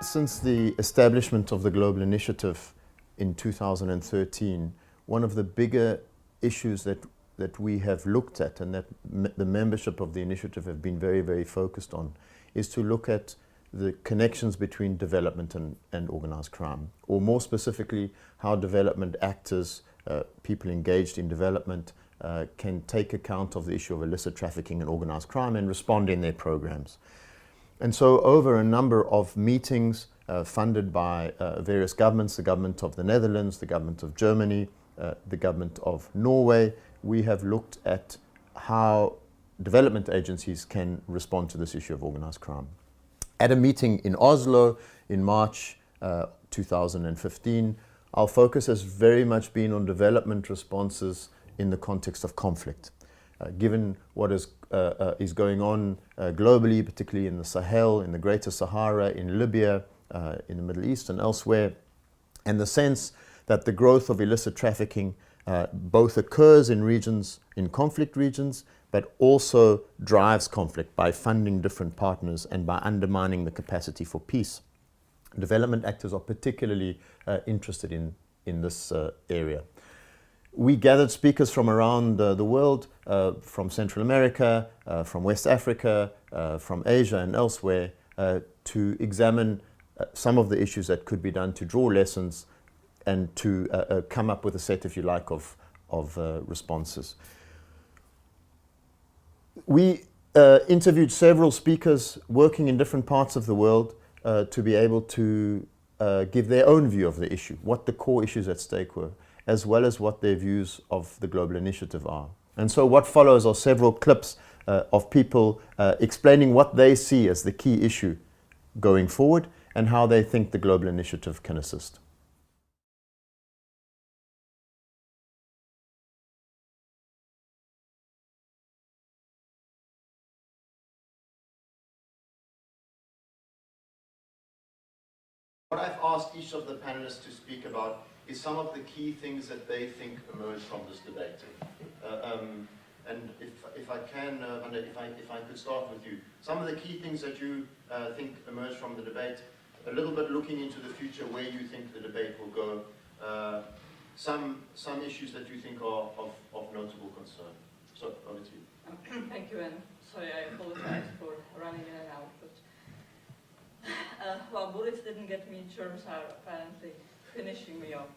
Since the establishment of the Global Initiative in 2013, one of the bigger issues that we have looked at and that the membership of the initiative have been very, very focused on is to look at the connections between development and organized crime, or more specifically, how development actors, people engaged in development, can take account of the issue of illicit trafficking and organized crime and respond in their programs. And so over a number of meetings funded by various governments, the government of the Netherlands, the government of Germany, the government of Norway, we have looked at how development agencies can respond to this issue of organized crime. At a meeting in Oslo in March 2015, our focus has very much been on development responses in the context of conflict. Given what is going on globally, particularly in the Sahel, in the Greater Sahara, in Libya, in the Middle East and elsewhere, and the sense that the growth of illicit trafficking both occurs in regions, in conflict regions, but also drives conflict by funding different partners and by undermining the capacity for peace. Development actors are particularly interested in this area. We gathered speakers from around the world, from Central America, from West Africa, from Asia and elsewhere, to examine some of the issues that could be done to draw lessons and to come up with a set, if you like, of responses. We interviewed several speakers working in different parts of the world to be able to give their own view of the issue, what the core issues at stake were, as well as what their views of the Global Initiative are. And so what follows are several clips of people explaining what they see as the key issue going forward and how they think the Global Initiative can assist. What I've asked each of the panelists to speak about is some of the key things that they think emerge from this debate. And if I can, Wanda, if I could start with you. Some of the key things that you think emerge from the debate, a little bit looking into the future, where you think the debate will go, some issues that you think are of notable concern. So, over to you. Thank you, and sorry, I apologize for running in and out, but well, bullets didn't get me, germs are apparently finishing me up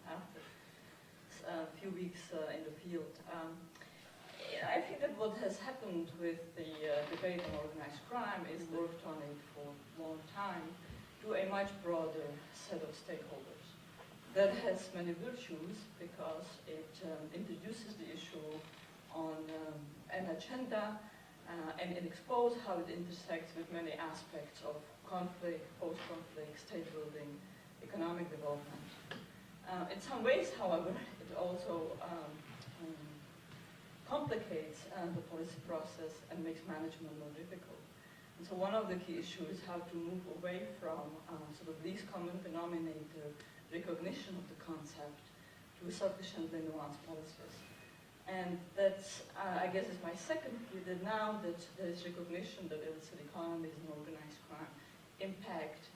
after a few weeks in the field. I think that what has happened with the debate on organized crime is worked on it for a long time to a much broader set of stakeholders. That has many virtues because it introduces the issue on an agenda and it exposes how it intersects with many aspects of conflict, post-conflict, state building, economic development. In some ways, however, it also complicates the policy process and makes management more difficult. And so one of the key issues is how to move away from sort of least common denominator recognition of the concept to sufficiently nuanced policies. And that's, I guess, is my second view, that now that there is recognition that illicit economies and organized crime impact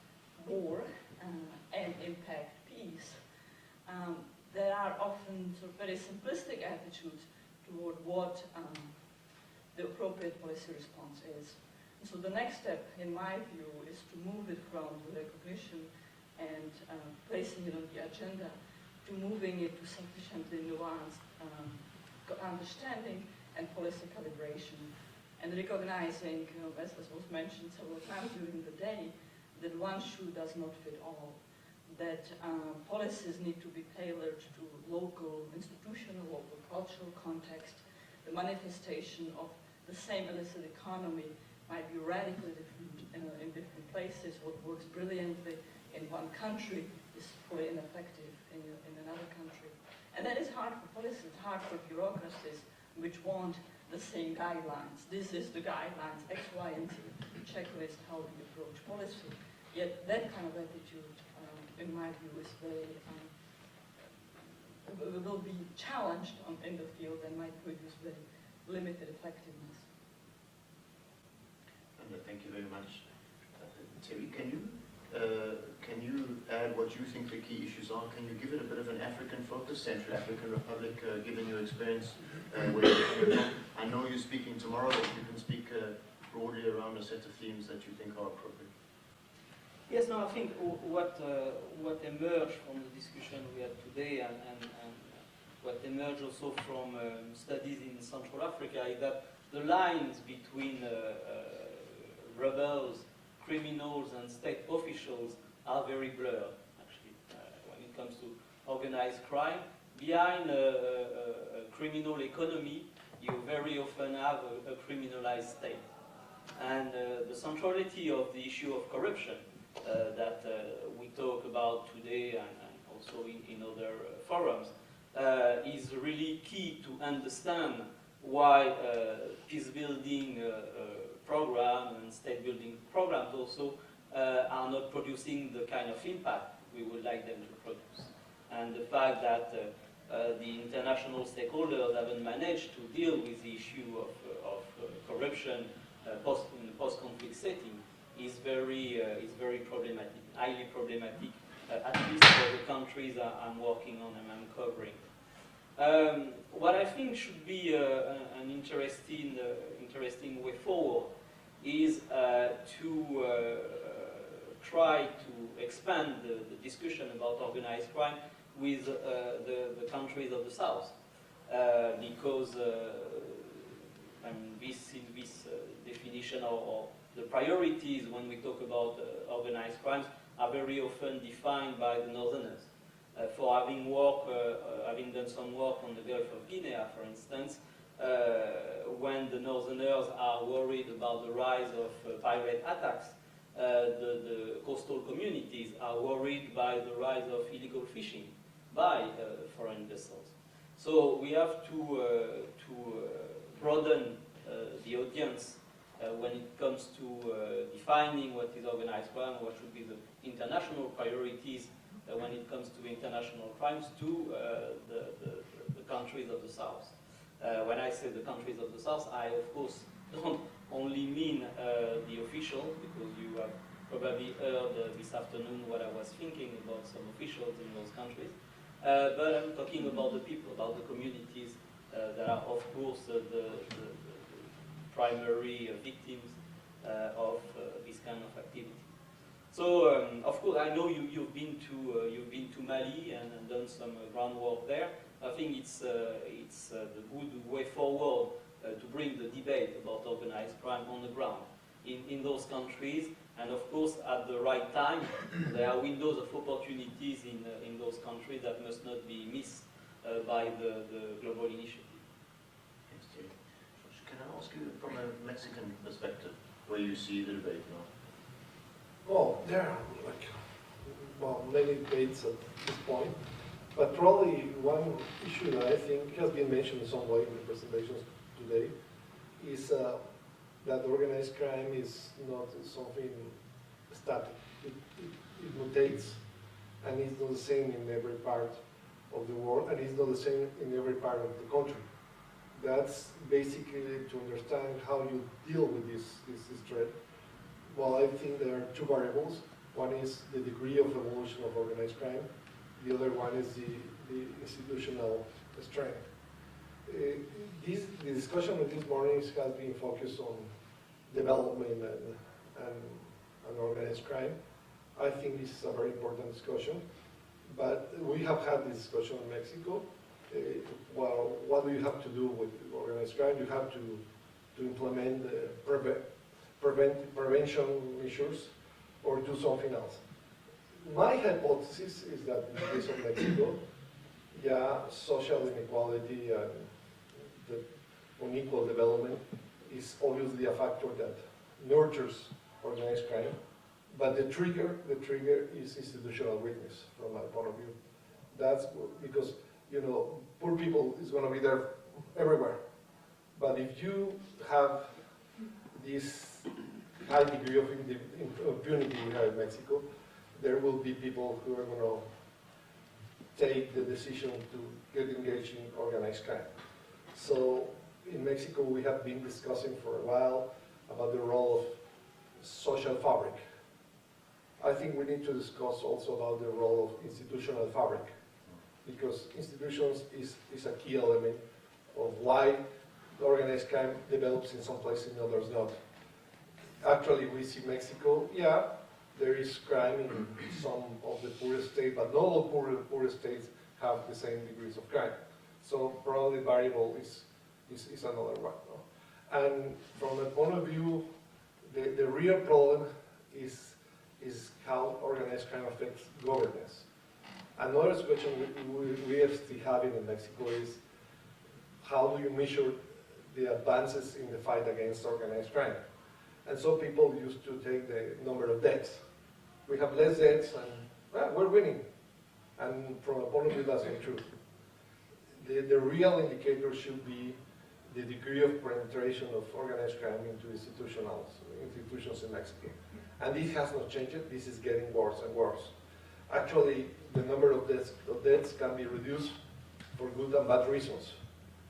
war and impact peace, there are often sort of very simplistic attitudes toward what the appropriate policy response is. And so the next step, in my view, is to move it from the recognition and placing it on the agenda to moving it to sufficiently nuanced understanding and policy calibration, and recognizing, as was mentioned several times during the day, that one shoe does not fit all, that policies need to be tailored to local institutional, local cultural context. The manifestation of the same illicit economy might be radically different in different places. What works brilliantly in one country is fully ineffective in another country. And that is hard for policies, it's hard for bureaucracies which want the same guidelines. This is the guidelines, X, Y, and Z, checklist, how we approach policy. Yet that kind of attitude, in my view, is very, will be challenged in the field and might produce very limited effectiveness. Thank you very much. Terry, can you can you add what you think the key issues are? Can you give it a bit of an African focus, Central African Republic, given your experience where you're coming from? I know you're speaking tomorrow, but you can speak broadly around a set of themes that you think are appropriate. Yes, no, I think what emerged from the discussion we had today and what emerged also from studies in Central Africa is that the lines between rebels, criminals and state officials are very blurred, actually, when it comes to organized crime. Behind a criminal economy, you very often have a criminalized state. And the centrality of the issue of corruption that we talk about today and also in other forums is really key to understand why peace-building programs and state-building programs also are not producing the kind of impact we would like them to produce. And the fact that the international stakeholders haven't managed to deal with the issue of corruption in the post-conflict setting is very problematic, highly problematic, at least for the countries I'm working on and I'm covering. What I think should be an interesting way forward is to try to expand the discussion about organized crime with the countries of the South, because this definition or the priorities when we talk about organized crimes are very often defined by the Northerners. For having done some work on the Gulf of Guinea, for instance, when the Northerners are worried about the rise of pirate attacks, the coastal communities are worried by the rise of illegal fishing by foreign vessels. So we have to broaden the audience when it comes to defining what is organized crime, what should be the international priorities when it comes to international crimes to the countries of the South. When I say the countries of the South, I of course don't only mean the official, because you have probably heard this afternoon what I was thinking about some officials in those countries, but I'm talking about the people, about the communities that are of course the primary victims of this kind of activity. So, of course, I know you've been to Mali and done some groundwork there. I think it's the good way forward to bring the debate about organized crime on the ground in those countries, and of course at the right time. There are windows of opportunities in those countries that must not be missed by the global initiative. Thanks, Thierry. Can I ask you from a Mexican perspective where you see the debate now? Well, there are many debates at this point, but probably one issue that I think has been mentioned in some way in the presentations today is that organized crime is not something static. It mutates, and it's not the same in every part of the world, and it's not the same in every part of the country. That's basically to understand how you deal with this threat. Well, I think there are two variables. One is the degree of evolution of organized crime. The other one is the institutional strength. The discussion of this morning has been focused on development and organized crime. I think this is a very important discussion, but we have had this discussion in Mexico. Well, what do you have to do with organized crime? You have to implement prevention measures or do something else. My hypothesis is that in the case of Mexico, social inequality and the unequal development is obviously a factor that nurtures organized crime, but the trigger is institutional weakness from my point of view. That's because, poor people is going to be there everywhere. But if you have this high degree of impunity we have in Mexico, there will be people who are going to take the decision to get engaged in organized crime. So in Mexico, we have been discussing for a while about the role of social fabric. I think we need to discuss also about the role of institutional fabric, because institutions is a key element of why organized crime develops in some places and others not. Actually, we see Mexico, yeah, there is crime in some of the poorest states, but not all poorest states have the same degrees of crime. So probably variable is another one. No? And from the point of view, the real problem is how organized crime affects governance. Another question we are still having in Mexico is how do you measure the advances in the fight against organized crime? And so people used to take the number of deaths. We have less deaths and well, we're winning. And from a point of view, that's not true. The real indicator should be the degree of penetration of organized crime into institutions in Mexico. And this has not changed. This is getting worse and worse. Actually, the number of deaths can be reduced for good and bad reasons.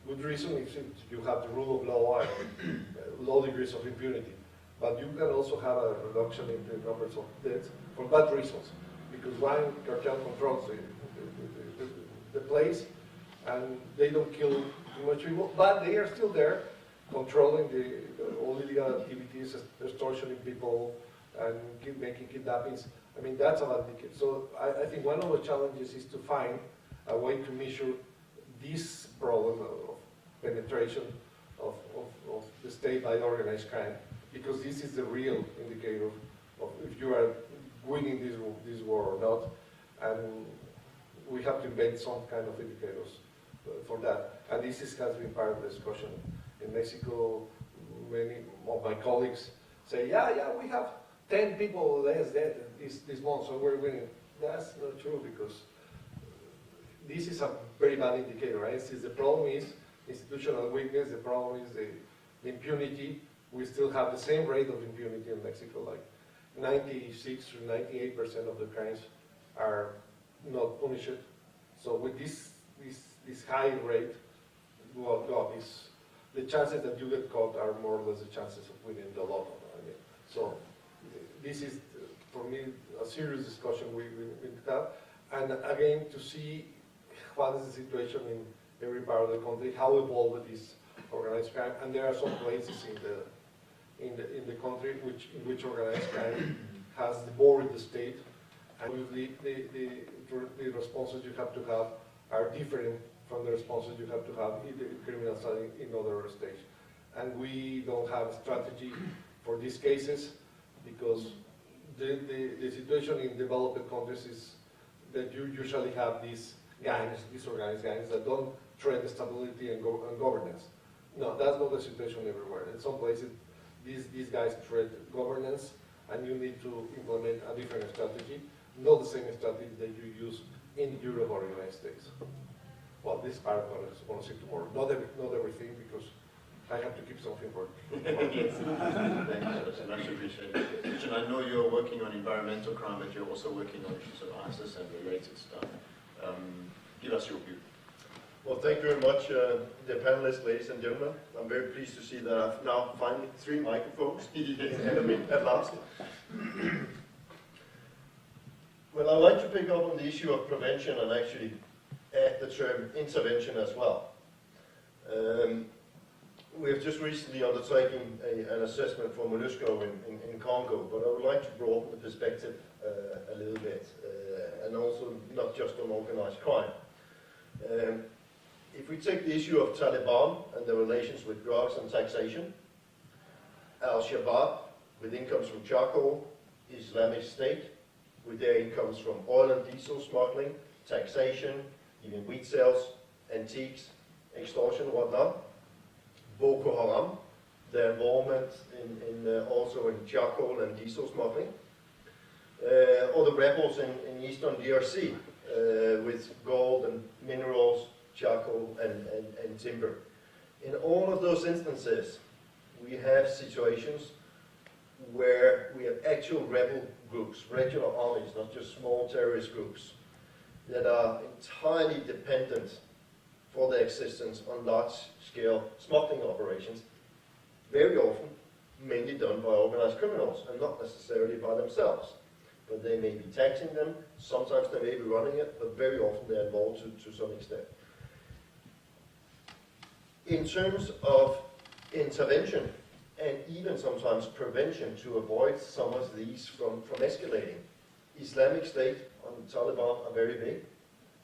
Good reason is if you have the rule of law and low degrees of impunity. But you can also have a reduction in the numbers of deaths for bad reasons. Because one cartel controls the place and they don't kill too much people, but they are still there controlling all illegal activities, extortioning people, and making kidnappings. I mean, that's a bad indicator. So I think one of the challenges is to find a way to measure this problem of penetration of the state by organized crime, because this is the real indicator of if you are winning this war or not, and we have to invent some kind of indicators for that. And this has been part of the discussion. In Mexico, many of my colleagues say, yeah, we have 10 people less dead this month, so we're winning. That's not true, because this is a very bad indicator, right? Since the problem is institutional weakness, the problem is the impunity. We still have the same rate of impunity in Mexico, like 96 to 98% of the crimes are not punished. So with this high rate, the chances that you get caught are more or less the chances of winning the lotto. I mean, so this is, for me, a serious discussion we have. And again, to see what is the situation in every part of the country, how evolved is organized crime, and there are some places in the country in which organized crime has devoured the state, and the responses you have to have are different from the responses you have to have in the criminal side in other states. And we don't have a strategy for these cases, because the situation in developed countries is that you usually have these gangs, these organized gangs that don't threaten stability and governance. No, that's not the situation everywhere. In some places, these guys threat governance, and you need to implement a different strategy, not the same strategy that you use in Europe or United States. Well, this part of what I want to say tomorrow. Not everything, because I have to keep something for Yes. Thanks, so much appreciated. And I know you're working on environmental crime, but you're also working on issues of ISIS and related stuff. Give us your view. Well, thank you very much, the panelists, ladies and gentlemen. I'm very pleased to see that I've now finally 3 microphones ahead of me at last. Well, I'd like to pick up on the issue of prevention and actually add the term intervention as well. We have just recently undertaken an assessment for MONUSCO in Congo, but I would like to broaden the perspective a little bit, and also not just on organized crime. If we take the issue of Taliban and the relations with drugs and taxation, Al-Shabaab with incomes from charcoal, Islamic State with their incomes from oil and diesel smuggling, taxation, even wheat sales, antiques, extortion, whatnot. Boko Haram, their involvement also in charcoal and diesel smuggling. Or the rebels in eastern DRC with gold and minerals, charcoal and timber. In all of those instances, we have situations where we have actual rebel groups, regular armies, not just small terrorist groups, that are entirely dependent for their existence on large-scale smuggling operations, very often mainly done by organized criminals and not necessarily by themselves. but they may be taxing them, sometimes they may be running it, but very often they're involved to some extent. In terms of intervention, and even sometimes prevention to avoid some of these from escalating, Islamic State and Taliban are very big.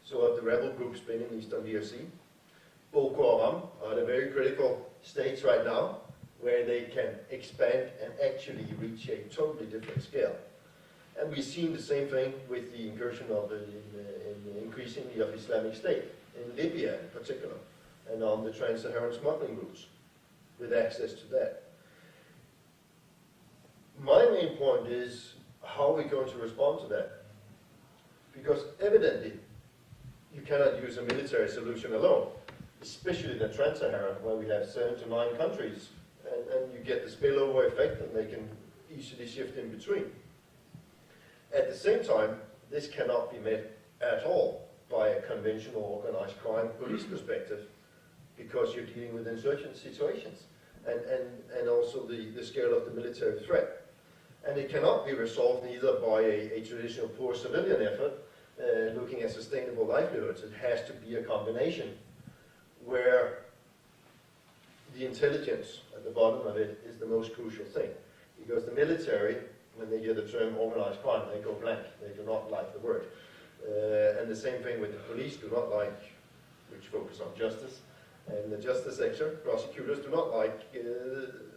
So have the rebel groups been in Eastern DRC. Boko Haram are at a very critical stage right now, where they can expand and actually reach a totally different scale. And we've seen the same thing with the incursion of increasingly of Islamic State, in Libya in particular, and on the trans-Saharan smuggling routes, with access to that. My main point is, how are we going to respond to that? Because evidently, you cannot use a military solution alone, especially the trans-Saharan, where we have 7 to 9 countries, and you get the spillover effect, and they can easily shift in between. At the same time, this cannot be met at all by a conventional organized crime police perspective, because you're dealing with insurgent situations, and also the scale of the military threat. And it cannot be resolved either by a traditional poor civilian effort, looking at sustainable livelihoods. It has to be a combination where the intelligence at the bottom of it is the most crucial thing. Because the military, when they hear the term organized crime, they go blank. They do not like the word. And the same thing with the police, do not like, which focus on justice. And the justice sector, prosecutors do not like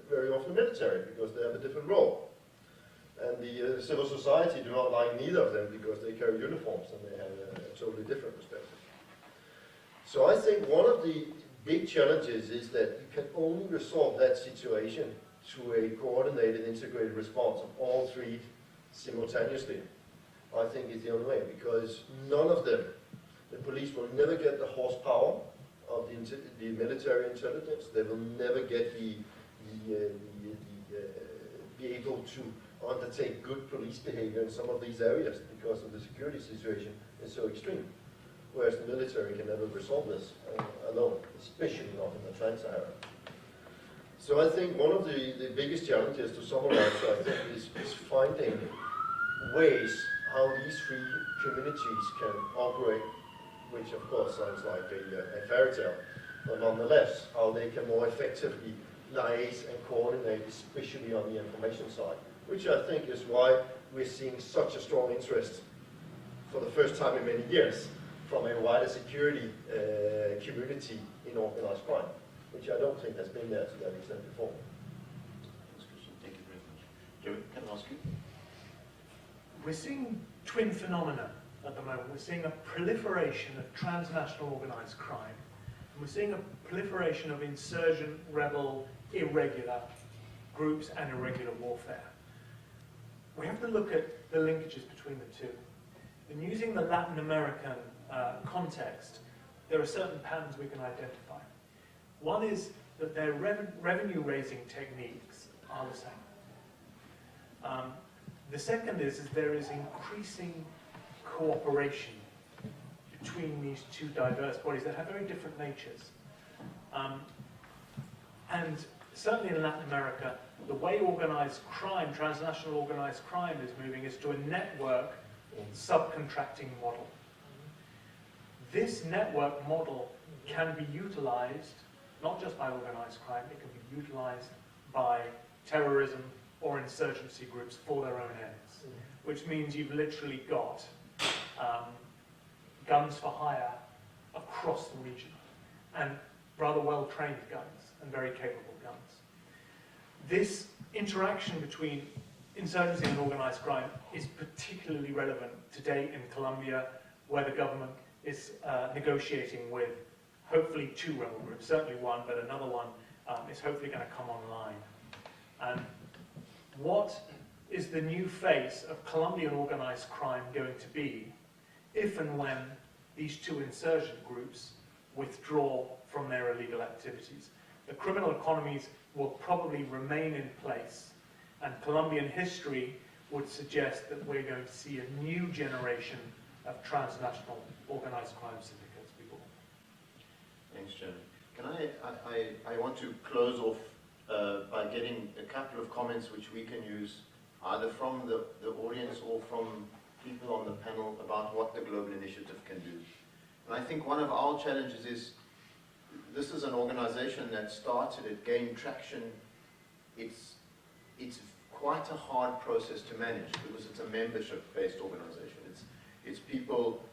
very often the military, because they have a different role. And the civil society do not like neither of them, because they carry uniforms and they have a totally different perspective. So I think one of the big challenges is that you can only resolve that situation to a coordinated, integrated response of all 3 simultaneously. I think it's the only way, because none of them, the police will never get the horsepower of the military intelligence. They will never get be able to undertake good police behavior in some of these areas, because of the security situation is so extreme. Whereas the military can never resolve this alone, especially not in the Trans-Saharan. So I think one of the biggest challenges, to summarize, I think, is finding ways how these 3 communities can operate, which of course sounds like a fairy tale, but nonetheless, how they can more effectively liaise and coordinate, especially on the information side, which I think is why we're seeing such a strong interest for the first time in many years from a wider security community in organized crime, which I don't think has been there to that extent before. Thank you very much. Joey, can I ask you? We're seeing twin phenomena at the moment. We're seeing a proliferation of transnational organized crime, and we're seeing a proliferation of insurgent, rebel, irregular groups and irregular warfare. We have to look at the linkages between the two. And using the Latin American context, there are certain patterns we can identify. One is that their revenue-raising techniques are the same. The second is there is increasing cooperation between these 2 diverse bodies that have very different natures. And certainly in Latin America, the way organized crime, transnational organized crime is moving is to a network subcontracting model. This network model can be utilized not just by organized crime, it can be utilized by terrorism or insurgency groups for their own ends, which means you've literally got guns for hire across the region, and rather well-trained guns and very capable guns. This interaction between insurgency and organized crime is particularly relevant today in Colombia, where the government is negotiating with hopefully 2 rebel groups, certainly one, but another one is hopefully going to come online. And what is the new face of Colombian organized crime going to be if and when these 2 insurgent groups withdraw from their illegal activities? The criminal economies will probably remain in place, and Colombian history would suggest that we're going to see a new generation of transnational organized crime syndicates be born. Thanks, Jeremy. Can I want to close off by getting a couple of comments which we can use either from the audience or from people on the panel, about what the Global Initiative can do. And I think one of our challenges is, this is an organization that started, it gained traction. It's quite a hard process to manage because it's a membership-based organization. It's people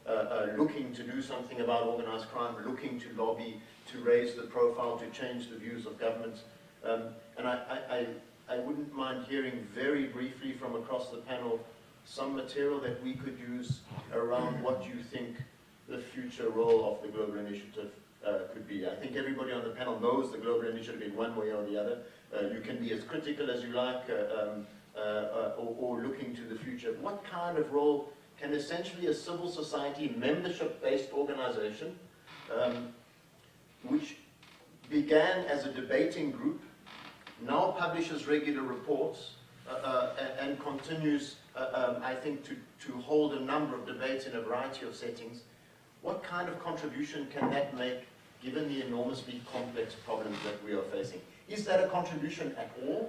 looking to do something about organized crime, looking to lobby, to raise the profile, to change the views of governments. And I wouldn't mind hearing very briefly from across the panel some material that we could use around what you think the future role of the Global Initiative could be. I think everybody on the panel knows the Global Initiative in one way or the other. You can be as critical as you like or looking to the future. What kind of role can essentially a civil society membership-based organization, which began as a debating group, now publishes regular reports and continues, I think, to hold a number of debates in a variety of settings. What kind of contribution can that make, given the enormously complex problems that we are facing? Is that a contribution at all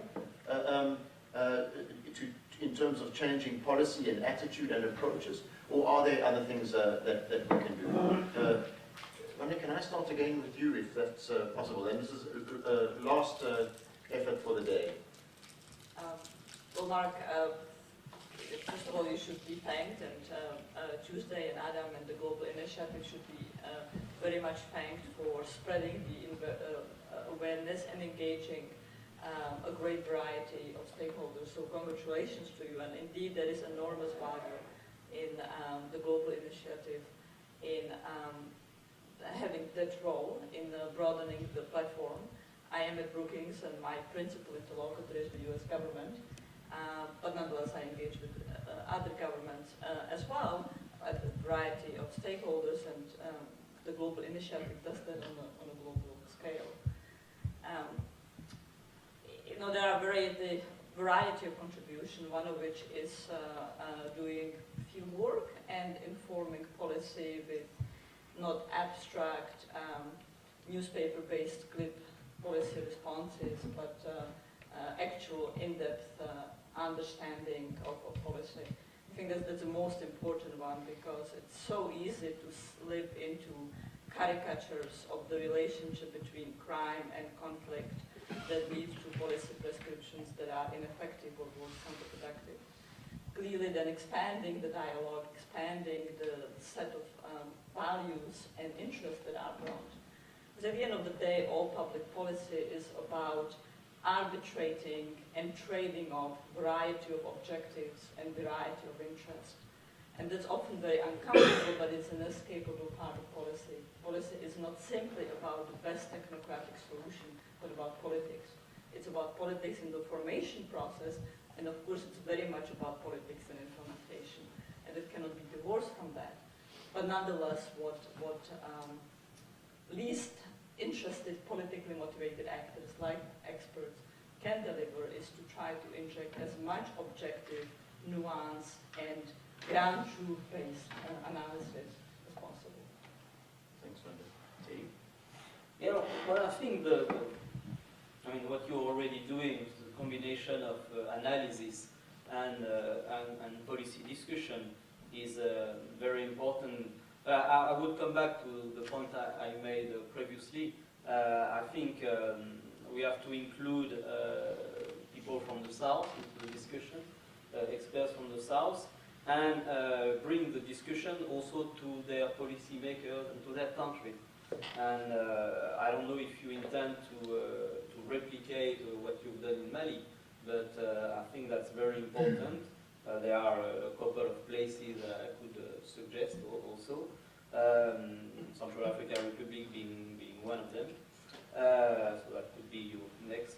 in terms of changing policy and attitude and approaches? Or are there other things that we can do? Rania, can I start again with you, if that's possible? And this is last effort for the day. Well, Mark, first of all, you should be thanked, and Tuesday and Adam and the Global Initiative should be very much thanked for spreading the awareness and engaging a great variety of stakeholders. So congratulations to you, and indeed there is enormous value in the Global Initiative in having that role in broadening the platform. I am at Brookings, and my principal interlocutor is the US government, but nonetheless I engage with other governments as well, a variety of stakeholders, and the Global Initiative does that on a global scale. You know, there are variety of contribution, one of which is doing field work and informing policy with not abstract newspaper-based clip policy responses, but actual in-depth understanding of policy. I think that's the most important one, because it's so easy to slip into caricatures of the relationship between crime and conflict that leads to policy prescriptions that are ineffective or worse, counterproductive. Clearly then expanding the dialogue, expanding the set of values and interests that are brought. Because at the end of the day, all public policy is about arbitrating and trading off variety of objectives and variety of interests. And that's often very uncomfortable, but it's an inescapable part of policy. Policy is not simply about the best technocratic solution, but about politics. It's about politics in the formation process, and of course it's very much about politics and implementation. And it cannot be divorced from that. But nonetheless, what least interested, politically motivated actors like experts can deliver is to try to inject as much objective, nuance, and ground truth-based analysis as possible. Thanks, Rania. Yeah, well, I think what you're already doing is a combination of analysis and policy discussion is very important. I would come back to the point I made previously. I think we have to include people from the South into the discussion, experts from the South, and bring the discussion also to their policymakers and to their country. And I don't know if you intend to replicate what you've done in Mali, but I think that's very important. There are a couple of places I could suggest also. Central African Republic being one of them. So that could be your next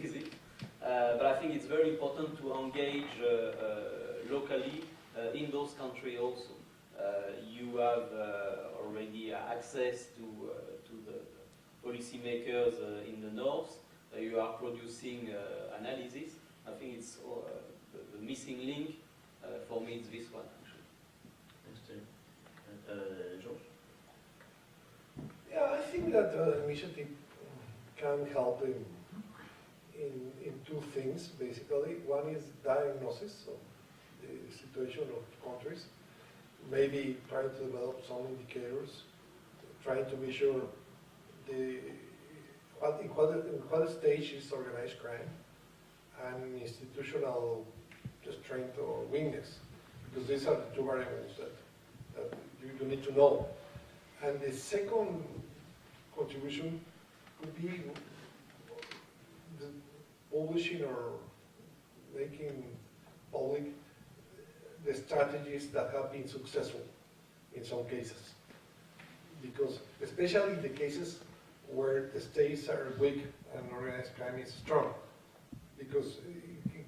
visit. But I think it's very important to engage locally in those countries also. You have already access to the policymakers in the north. You are producing analysis. I think it's the missing link for me is this one, actually. Thanks, Tim. George? Yeah, I think that the initiative can help in two things, basically. One is diagnosis of the situation of countries, maybe trying to develop some indicators, trying to be sure in what stage is organized crime and institutional strength or weakness, because these are the two variables that you need to know. And the second contribution could be the publishing or making public the strategies that have been successful in some cases. Because especially in the cases where the states are weak and organized crime is strong. Because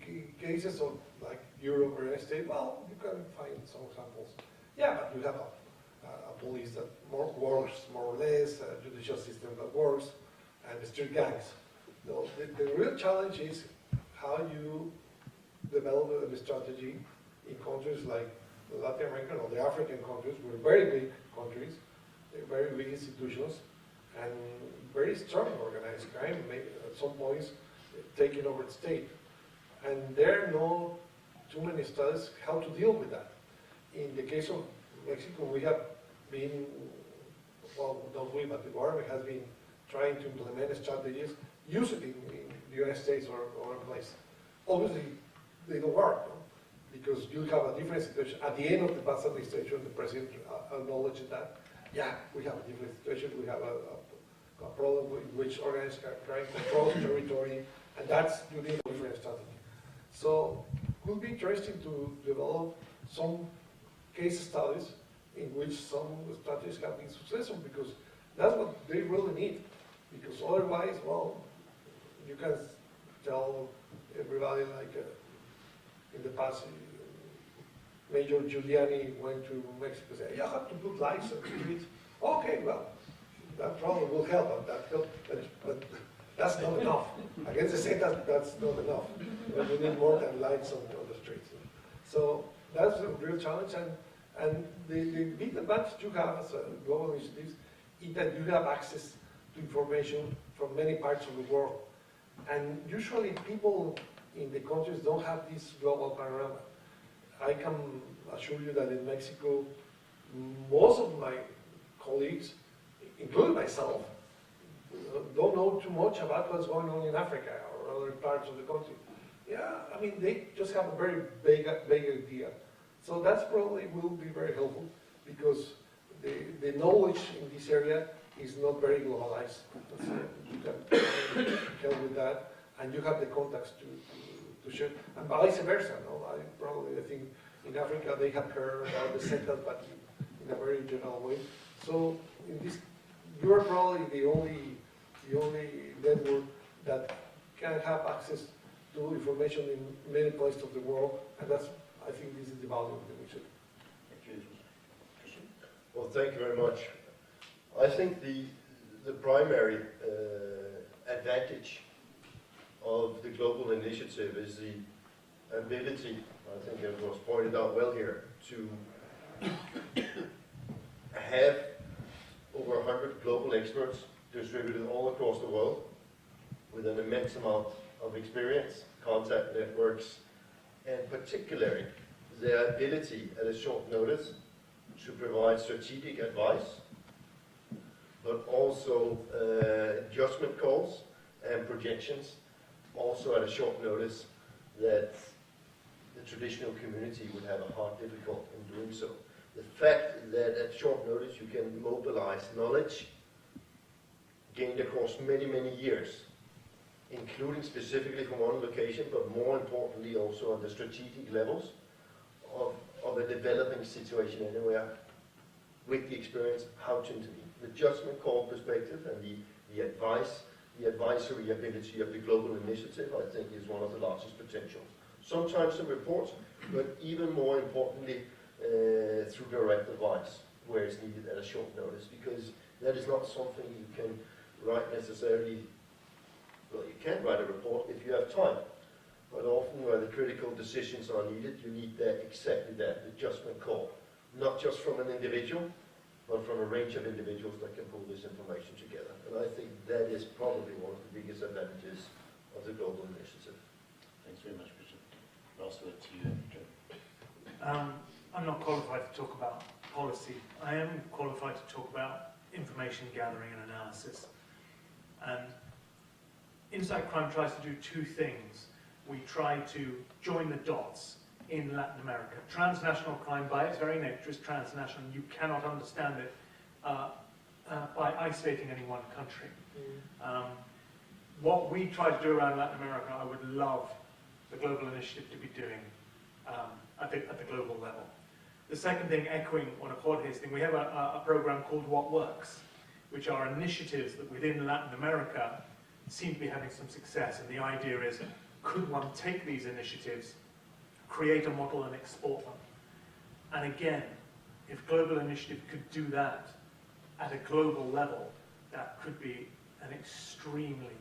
in cases of like Europe or United States, well, you can find some examples. Yeah, but you have a police that works more or less, a judicial system that works, and street gangs. The real challenge is how you develop a strategy in countries like the Latin American or the African countries, with very big countries, very big institutions, and very strong organized crime, maybe at some points taking over the state. And there are no too many studies how to deal with that. In the case of Mexico, we have been, well, not we, but the government has been trying to implement strategies, usually in the United States or other place. Obviously, they don't work, no? Because you have a different situation. At the end of the past administration, the president acknowledged that, yeah, we have a different situation. We have a problem in which organized crime controls territory, and that's, you need a different strategy. So it would be interesting to develop some case studies in which some strategies have been successful, because that's what they really need. Because otherwise, well, you can tell everybody like in the past, Major Giuliani went to Mexico and said, you have to put lights on the streets. Okay, well, that probably will help, but that's not enough. Against the state, that's not enough. But we need more than lights on the streets. So that's a real challenge, and the big advantage you have as a global initiative is that you have access to information from many parts of the world. And usually people in the countries don't have this global panorama. I can assure you that in Mexico, most of my colleagues, including myself, don't know too much about what's going on in Africa or other parts of the country. Yeah, I mean, they just have a very vague idea. So that's probably will be very helpful, because the knowledge in this area is not very globalized. So you can help with that, and you have the contacts to share, and vice versa. No? I think in Africa they have heard about the central, but in a very general way. So in this, you are probably the only network that can have access to information in many places of the world, and that's, I think this is the value of the mission. Well, thank you very much. I think the primary advantage of the global initiative is the ability, I think it was pointed out well here, to have over 100 global experts distributed all across the world with an immense amount of experience, contact networks, and particularly their ability at a short notice to provide strategic advice, but also judgment calls and projections, also at a short notice, that the traditional community would have a hard difficult in doing so. The fact that at short notice you can mobilize knowledge gained across many, many years, including specifically from one location, but more importantly also on the strategic levels of a developing situation anywhere, with the experience how to intervene. The judgment call perspective and the advisory ability of the global initiative, I think, is one of the largest potentials. Sometimes some reports, but even more importantly, through direct advice, where it's needed at a short notice, because that is not something you can write necessarily. Well, you can write a report if you have time, but often where the critical decisions are needed, you need that, exactly that, the judgment call. Not just from an individual, but from a range of individuals that can pull this information together. And I think that is probably one of the biggest advantages of the global initiative. Thanks very much, Christian. Last word to you, Joe. I'm not qualified to talk about policy. I am qualified to talk about information gathering and analysis. And Insight Crime tries to do two things. We try to join the dots in Latin America. Transnational crime, by its very nature, is transnational. You cannot understand it by isolating any one country. What we try to do around Latin America, I would love the global initiative to be doing at the global level. The second thing, echoing what Jorge's thing, we have a program called What Works, which are initiatives that within Latin America seem to be having some success. And the idea is, could one take these initiatives, create a model and export them? And again, if global initiative could do that at a global level, that could be an extremely